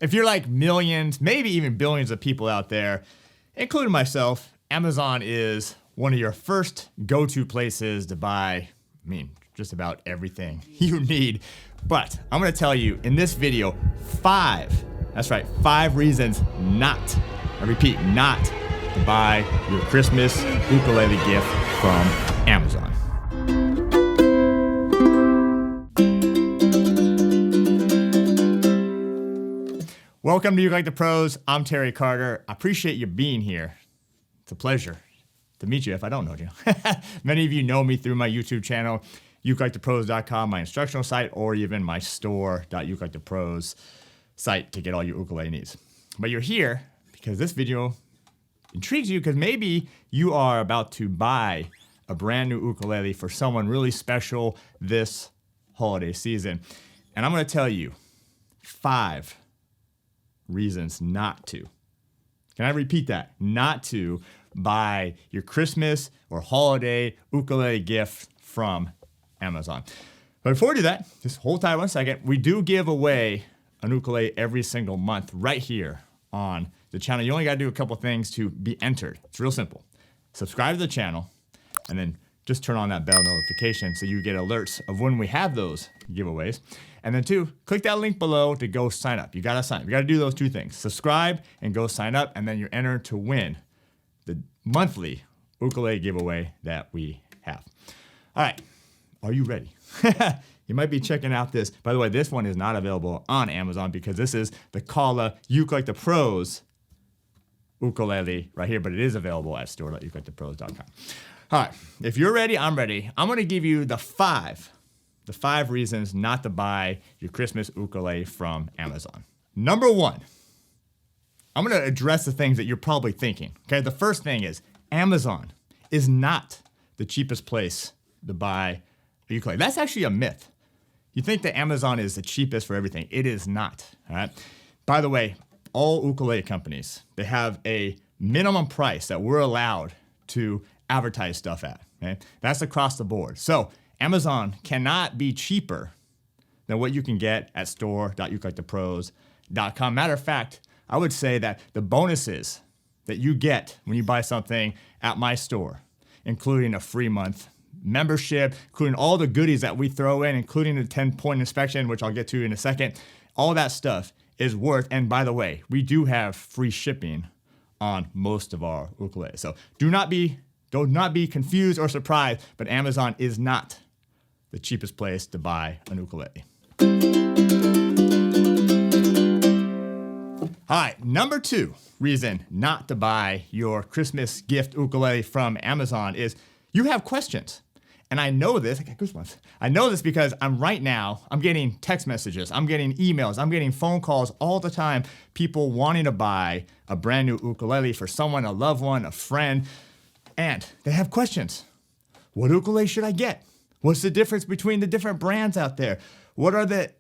If you're like millions, maybe even billions of people out there, including myself, Amazon is one of your first go-to places to buy, just about everything you need. But I'm gonna tell you in this video, 5 reasons not, I repeat, not to buy your Christmas ukulele gift from Amazon. Welcome to You Like the Pros. I'm Terry Carter. I appreciate you being here. It's a pleasure to meet you if I don't know you. Many of you know me through my YouTube channel, ukulelethepros.com, my instructional site, or even my store.ukulelethepros site to get all your ukulele needs. But you're here because this video intrigues you because maybe you are about to buy a brand new ukulele for someone really special this holiday season. And I'm going to tell you 5 reasons not to. Can I repeat that? Not to buy your Christmas or holiday ukulele gift from Amazon. But before we do that, just hold tight 1 second. We do give away an ukulele every single month right here on the channel. You only got to do a couple things to be entered. It's real simple. Subscribe to the channel and then just turn on that bell notification so you get alerts of when we have those giveaways. And then 2, click that link below to go sign up. You gotta sign up. You gotta do those 2 things. Subscribe and go sign up, and then you're entered to win the monthly ukulele giveaway that we have. All right, are you ready? You might be checking out this. By the way, this one is not available on Amazon because this is the Kala Uke Like the Pros ukulele right here, but it is available at store.ukulelethepros.com. All right, if you're ready, I'm ready. I'm gonna give you the 5 reasons not to buy your Christmas ukulele from Amazon. Number 1, I'm gonna address the things that you're probably thinking. Okay, the first thing is Amazon is not the cheapest place to buy a ukulele. That's actually a myth. You think that Amazon is the cheapest for everything. It is not, all right? By the way, all ukulele companies, they have a minimum price that we're allowed to advertise stuff at, okay? That's across the board. So Amazon cannot be cheaper than what you can get at store.ukulelethepros.com. Matter of fact, I would say that the bonuses that you get when you buy something at my store, including a free month membership, including all the goodies that we throw in, including the 10-point inspection, which I'll get to in a second, all that stuff is worth, and by the way, we do have free shipping on most of our ukuleles. So do not be confused or surprised, but Amazon is not the cheapest place to buy an ukulele. All right, number 2 reason not to buy your Christmas gift ukulele from Amazon is you have questions. And I know this, I got goosebumps. I know this because I'm getting text messages, I'm getting emails, I'm getting phone calls all the time, people wanting to buy a brand new ukulele for someone, a loved one, a friend, and they have questions. What ukulele should I get? What's the difference between the different brands out there? What are the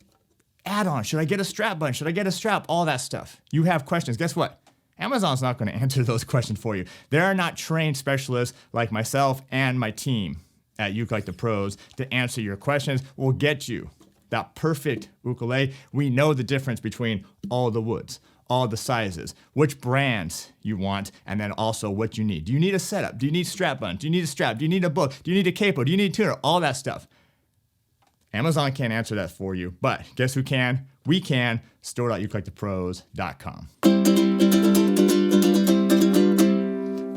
add-ons? Should I get a strap button? Should I get a strap? All that stuff. You have questions. Guess what? Amazon's not going to answer those questions for you. They are not trained specialists like myself and my team at Uke Like the Pros to answer your questions. We'll get you that perfect ukulele. We know the difference between all the woods, all the sizes, which brands you want, and then also what you need. Do you need a setup? Do you need strap buttons? Do you need a strap? Do you need a book? Do you need a capo? Do you need a tuner? All that stuff. Amazon can't answer that for you, but guess who can? We can. Store.ukulelethepros.com.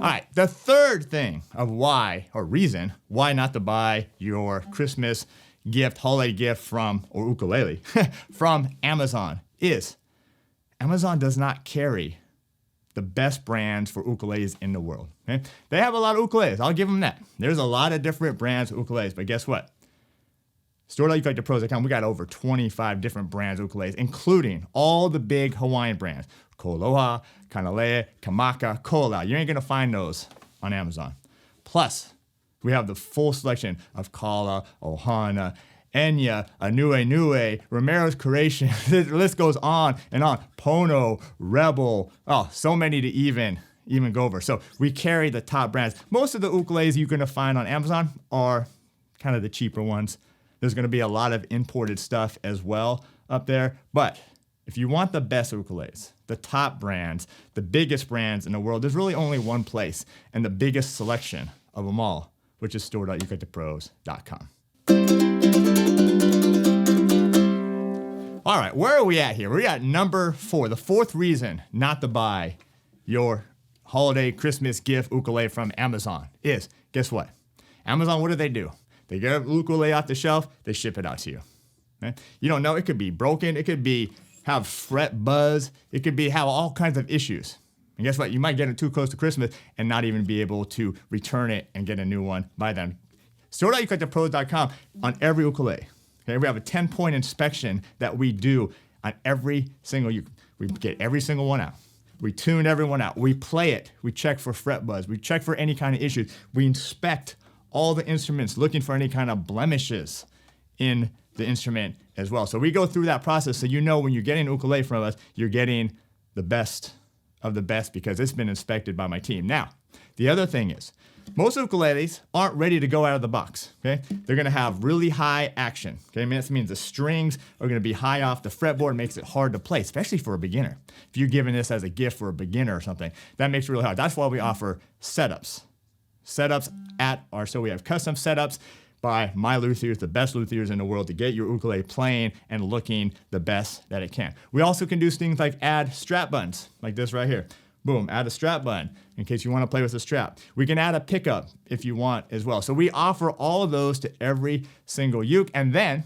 All right, the third thing of reason why not to buy your Christmas gift, holiday gift or ukulele from Amazon is Amazon does not carry the best brands for ukuleles in the world. Okay? They have a lot of ukuleles. I'll give them that. There's a lot of different brands of ukuleles, but guess what? Store.ukulelethepros.com, we got over 25 different brands of ukuleles, including all the big Hawaiian brands. Koloha, Kanalea, Kamaka, Kola. You ain't gonna find those on Amazon. Plus, we have the full selection of Kala, Ohana, Enya, Anue, Romero's Creation. The list goes on and on. Pono, Rebel. Oh, so many to even go over. So we carry the top brands. Most of the ukuleles you're gonna find on Amazon are kind of the cheaper ones. There's gonna be a lot of imported stuff as well up there, but if you want the best ukuleles, the top brands, the biggest brands in the world, there's really only one place and the biggest selection of them all, which is store.ukuleketopros.com. All right, where are we at here? We're at number 4. The fourth reason not to buy your holiday Christmas gift ukulele from Amazon is, guess what? Amazon, what do? They get a ukulele off the shelf, they ship it out to you. Okay? You don't know, it could be broken, it could be have fret buzz, it could be have all kinds of issues. And guess what? You might get it too close to Christmas and not even be able to return it and get a new one by then. Store.ukuleketopros.com on every ukulele. Okay, we have a 10-point inspection that we do on every single ukulele. We get every single one out. We tune everyone out. We play it. We check for fret buzz. We check for any kind of issues. We inspect all the instruments looking for any kind of blemishes in the instrument as well. So we go through that process so you know when you're getting an ukulele from us, you're getting the best of the best because it's been inspected by my team. Now, the other thing is, most ukuleles aren't ready to go out of the box, okay? They're gonna have really high action, okay? That means the strings are gonna be high off the fretboard, makes it hard to play, especially for a beginner. If you're giving this as a gift for a beginner or something, that makes it really hard. That's why we offer setups. So we have custom setups by my luthiers, the best luthiers in the world, to get your ukulele playing and looking the best that it can. We also can do things like add strap buttons, like this right here. Boom, add a strap button in case you want to play with a strap. We can add a pickup if you want as well. So we offer all of those to every single uke. And then,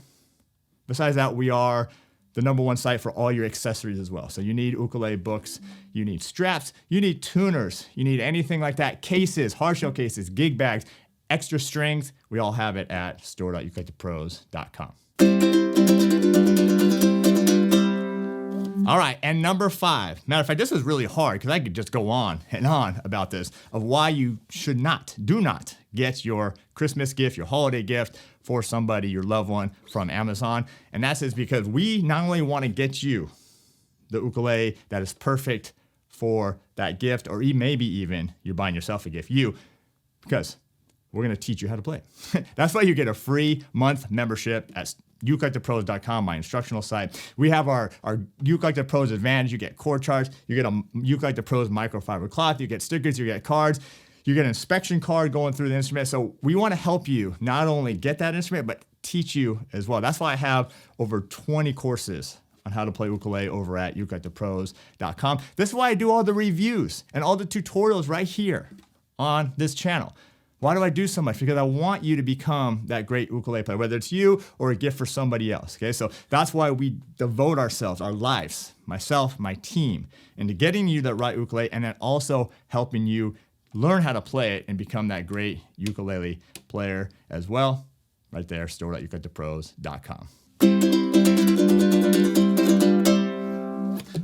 besides that, we are the #1 site for all your accessories as well. So you need ukulele books, you need straps, you need tuners, you need anything like that, cases, hard shell cases, gig bags, extra strings. We all have it at store.ukuleketopros.com. All right, and number 5. Matter of fact, this is really hard because I could just go on and on about this, of why you do not get your Christmas gift, your holiday gift for somebody, your loved one, from Amazon. And that's is because we not only want to get you the ukulele that is perfect for that gift, or maybe even you're buying yourself a gift, because we're going to teach you how to play it. That's why you get a free month membership at ukuleketopros.com, my instructional site. We have our Ukulele to Pros Advantage. You get chord charts. You get a Ukulele to Pros microfiber cloth. You get stickers. You get cards. You get an inspection card going through the instrument. So we want to help you not only get that instrument, but teach you as well. That's why I have over 20 courses on how to play ukulele over at ukuleketopros.com. This is why I do all the reviews and all the tutorials right here on this channel. Why do I do so much? Because I want you to become that great ukulele player, whether it's you or a gift for somebody else, okay? So that's why we devote ourselves, our lives, myself, my team, into getting you that right ukulele and then also helping you learn how to play it and become that great ukulele player as well. Right there, store.ukuleketopros.com.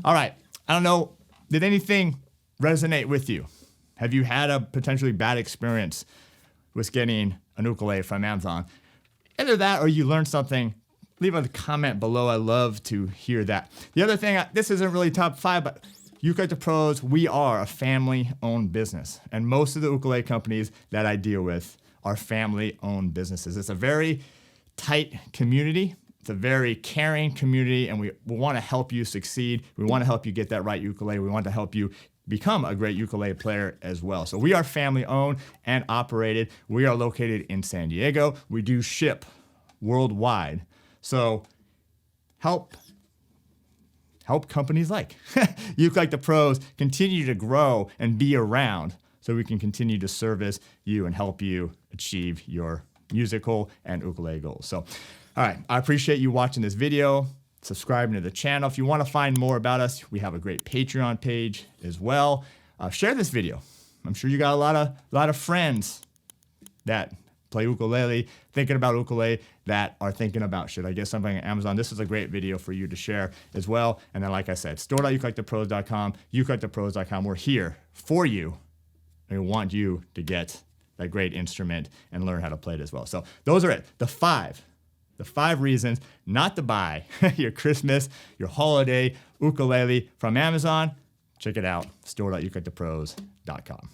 All right, I don't know, did anything resonate with you? Have you had a potentially bad experience with getting an ukulele from Amazon? Either that or you learned something, leave a comment below. I love to hear that. The other thing, this isn't really top 5, but Ukulele to Pros, we are a family-owned business. And most of the ukulele companies that I deal with are family-owned businesses. It's a very tight community. It's a very caring community, and we want to help you succeed. We want to help you get that right ukulele. We want to help you become a great ukulele player as well. So we are family owned and operated. We are located in San Diego. We do ship worldwide. So help companies like Ukulele to Pros continue to grow and be around so we can continue to service you and help you achieve your musical and ukulele goals. So, all right, I appreciate you watching this video, subscribing to the channel. If you want to find more about us, we have a great Patreon page as well. Share this video. I'm sure you got a lot of friends that play ukulele, thinking about ukulele, that are thinking about, should I get something on Amazon? This is a great video for you to share as well. And then, like I said, store.ukuleketopros.com, ukuleketopros.com. We're here for you, and we want you to get that great instrument and learn how to play it as well. So those are it. The five reasons not to buy your Christmas, your holiday ukulele from Amazon. Check it out, store.ukuleketopros.com.